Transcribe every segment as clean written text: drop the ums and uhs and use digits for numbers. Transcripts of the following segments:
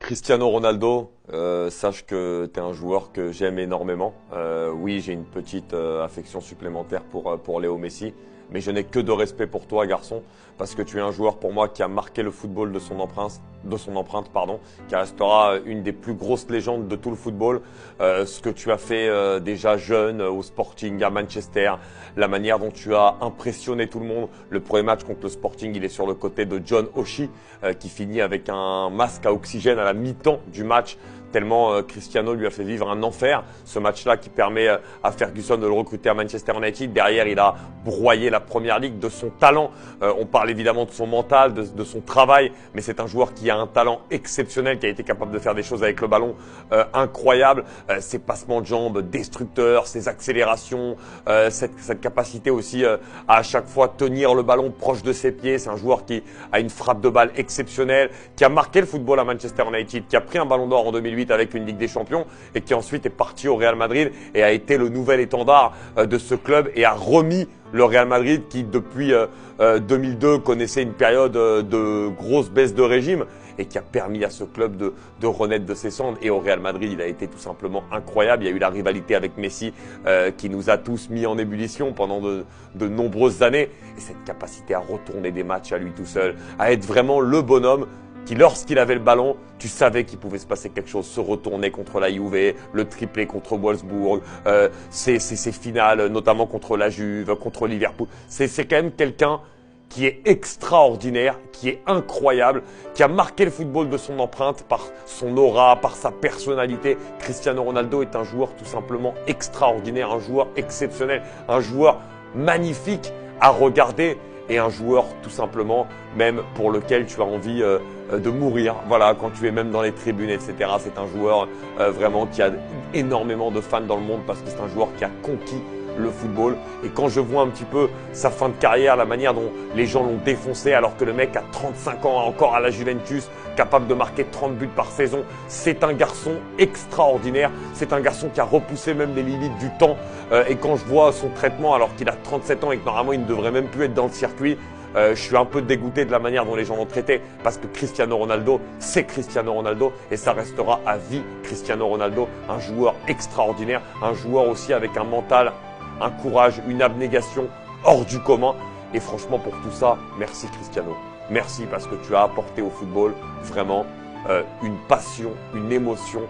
Cristiano Ronaldo, sache que tu es un joueur que j'aime énormément. Oui, j'ai une petite affection supplémentaire pour Léo Messi, mais je n'ai que de respect pour toi, garçon, parce que tu es un joueur pour moi qui a marqué le football de son empreinte, qui restera une des plus grosses légendes de tout le football. Ce que tu as fait déjà jeune au Sporting à Manchester, la manière dont tu as impressionné tout le monde. Le premier match contre le Sporting, il est sur le côté de John Oshie, qui finit avec un masque à oxygène à la mi-temps du match, tellement Cristiano lui a fait vivre un enfer. Ce match-là qui permet à Ferguson de le recruter à Manchester United. Derrière, il a broyé la Première Ligue de son talent. On parle évidemment de son mental, de son travail, mais c'est un joueur qui a un talent exceptionnel, qui a été capable de faire des choses avec le ballon incroyables. Ses passements de jambes destructeurs, ses accélérations, cette capacité aussi à chaque fois tenir le ballon proche de ses pieds. C'est un joueur qui a une frappe de balle exceptionnelle, qui a marqué le football à Manchester United, qui a pris un ballon d'or en 2008 avec une Ligue des Champions et qui ensuite est parti au Real Madrid et a été le nouvel étendard de ce club et a remis le Real Madrid qui depuis 2002 connaissait une période de grosse baisse de régime et qui a permis à ce club de renaître de ses cendres. Et au Real Madrid, il a été tout simplement incroyable. Il y a eu la rivalité avec Messi qui nous a tous mis en ébullition pendant de nombreuses années. Et cette capacité à retourner des matchs à lui tout seul, à être vraiment le bonhomme qui, lorsqu'il avait le ballon, tu savais qu'il pouvait se passer quelque chose, se retourner contre la Juve, le triplé contre Wolfsburg, ses finales, notamment contre la Juve, contre Liverpool. C'est quand même quelqu'un qui est extraordinaire, qui est incroyable, qui a marqué le football de son empreinte par son aura, par sa personnalité. Cristiano Ronaldo est un joueur tout simplement extraordinaire, un joueur exceptionnel, un joueur magnifique à regarder et un joueur tout simplement même pour lequel tu as envie de mourir. Voilà, quand tu es même dans les tribunes, etc. C'est un joueur vraiment qui a énormément de fans dans le monde parce que c'est un joueur qui a conquis le football. Et quand je vois un petit peu sa fin de carrière, la manière dont les gens l'ont défoncé alors que le mec a 35 ans encore à la Juventus, capable de marquer 30 buts par saison, c'est un garçon extraordinaire. C'est un garçon qui a repoussé même les limites du temps. Et quand je vois son traitement alors qu'il a 37 ans et que normalement il ne devrait même plus être dans le circuit, je suis un peu dégoûté de la manière dont les gens l'ont traité parce que Cristiano Ronaldo, c'est Cristiano Ronaldo et ça restera à vie Cristiano Ronaldo, un joueur extraordinaire, un joueur aussi avec un mental, un courage, une abnégation hors du commun. Et franchement, pour tout ça, merci Cristiano. Merci parce que tu as apporté au football vraiment une passion, une émotion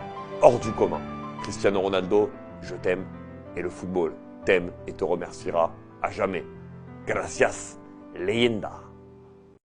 hors du commun. Cristiano Ronaldo, je t'aime et le football t'aime et te remerciera à jamais. Gracias, leyenda.